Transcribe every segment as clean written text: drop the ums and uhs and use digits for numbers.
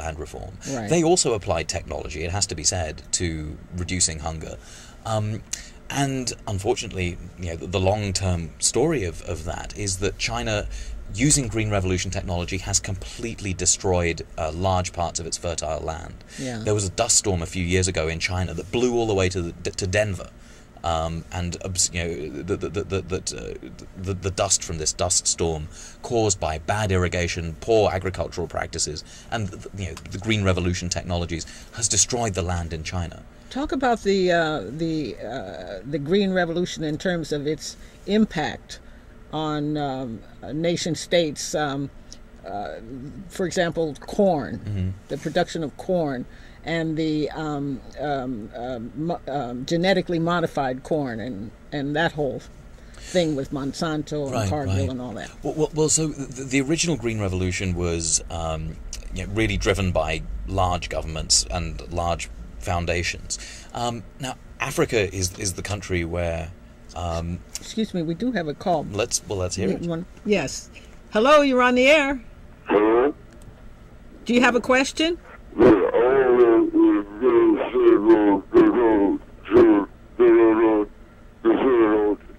land reform. Right. They also applied technology, it has to be said, to reducing hunger. And unfortunately, the long-term story of that is that China, using Green Revolution technology, has completely destroyed large parts of its fertile land. Yeah. There was a dust storm a few years ago in China that blew all the way to Denver. And the dust from this dust storm, caused by bad irrigation, poor agricultural practices, and the Green Revolution technologies, has destroyed the land in China. Talk about the Green Revolution in terms of its impact on nation states. For example, corn, the production of corn, and the genetically modified corn, and that whole thing with Monsanto and Cargill and all that. Well, so the original Green Revolution was really driven by large governments and large foundations. Now, Africa is the country where... Excuse me, we do have a call. Let's hear it. Yes. Hello, you're on the air. Hello? Do you have a question?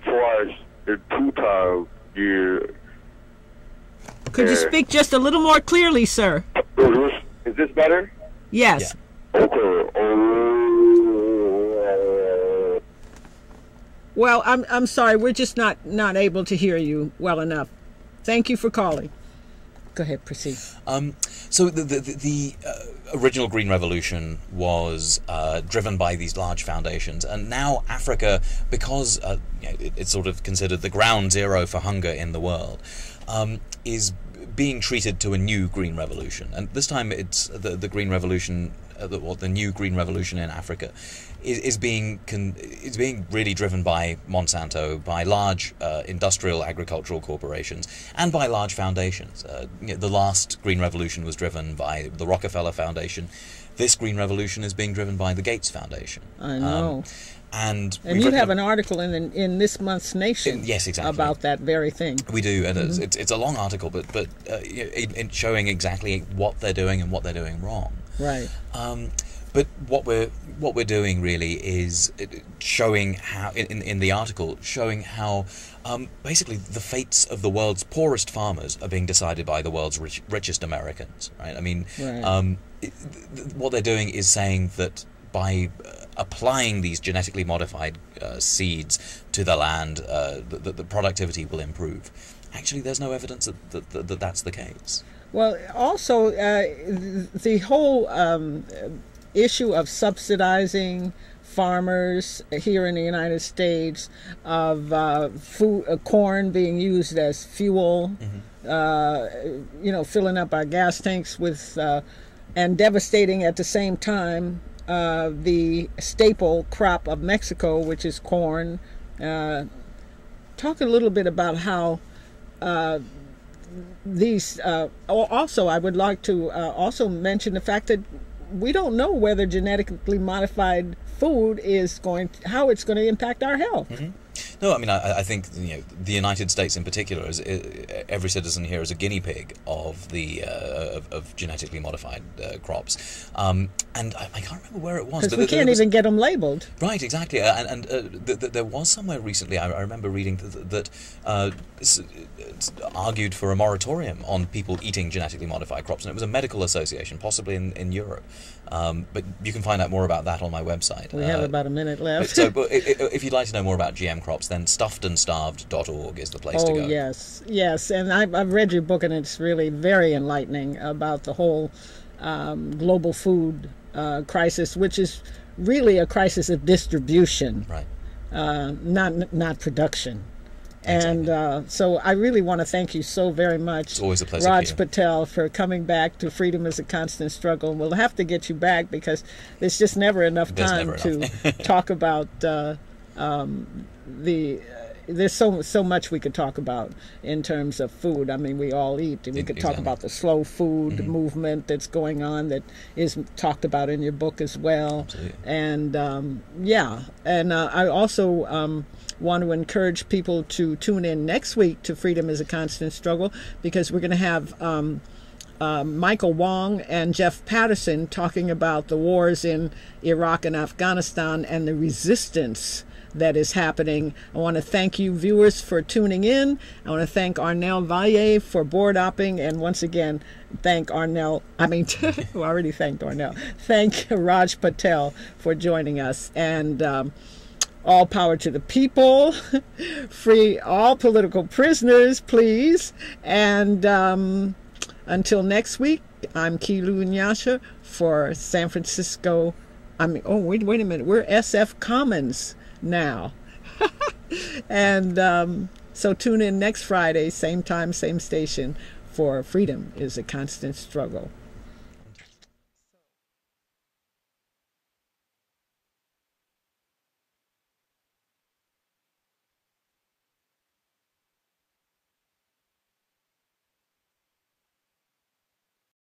Twice in 2 times years. Could you speak just a little more clearly, sir? Is this better? Yes. Yeah. Okay. Well, I'm sorry, we're just not able to hear you well enough. Thank you for calling. Go ahead, proceed. So the original Green Revolution was driven by these large foundations, and now Africa, because it's sort of considered the ground zero for hunger in the world, is being treated to a new Green Revolution. And this time it's the Green Revolution, the new Green Revolution in Africa, is being really driven by Monsanto, by large industrial agricultural corporations, and by large foundations. The last Green Revolution was driven by the Rockefeller Foundation. This Green Revolution is being driven by the Gates Foundation. I know. And you have an article in this month's Nation. Yes, exactly. About that very thing. We do, and it's a long article, but in showing exactly what they're doing and what they're doing wrong. Right. But what we're doing really is showing how, in the article, showing how basically the fates of the world's poorest farmers are being decided by the world's richest Americans. Right. I mean, right. What they're doing is saying that by applying these genetically modified seeds to the land, the productivity will improve. Actually, there's no evidence that that's the case. Well, also, the whole issue of subsidizing farmers here in the United States, of corn being used as fuel, filling up our gas tanks with, and devastating at the same time the staple crop of Mexico, which is corn. Talk a little bit about how these. Also, I would like to also mention the fact that we don't know whether genetically modified food how it's going to impact our health. Mm-hmm. No, I mean, I think the United States in particular, every citizen here is a guinea pig of the of genetically modified crops, and I can't remember where it was. Because we can't even get them labeled. Right, exactly, and there was somewhere recently, I remember reading that argued for a moratorium on people eating genetically modified crops, and it was a medical association, possibly in Europe. But you can find out more about that on my website. We have about a minute left. So if you'd like to know more about GM crops, then stuffedandstarved.org is the place to go. Oh, yes. And I've read your book, and it's really very enlightening about the whole global food crisis, which is really a crisis of distribution, right? Not production. Exactly. And so I really want to thank you so very much, it's always a pleasure, Raj Patel, for coming back to Freedom is a Constant Struggle. We'll have to get you back because there's just never enough time to talk about there's so much we could talk about in terms of food. I mean, we all eat. We could talk about the slow food movement that's going on, that is talked about in your book as well. Absolutely. And I also want to encourage people to tune in next week to Freedom is a Constant Struggle, because we're going to have Michael Wong and Jeff Patterson talking about the wars in Iraq and Afghanistan and the resistance that is happening. I want to thank you viewers for tuning in. I want to thank Arnel Valle for board opping, and once again thank we already thanked Arnel. Thank Raj Patel for joining us, and all power to the people. Free all political prisoners, please. And until next week, I'm Kilu Nyasha for San Francisco. Wait a minute. We're SF Commons now. And so tune in next Friday, same time, same station, for Freedom is a Constant Struggle.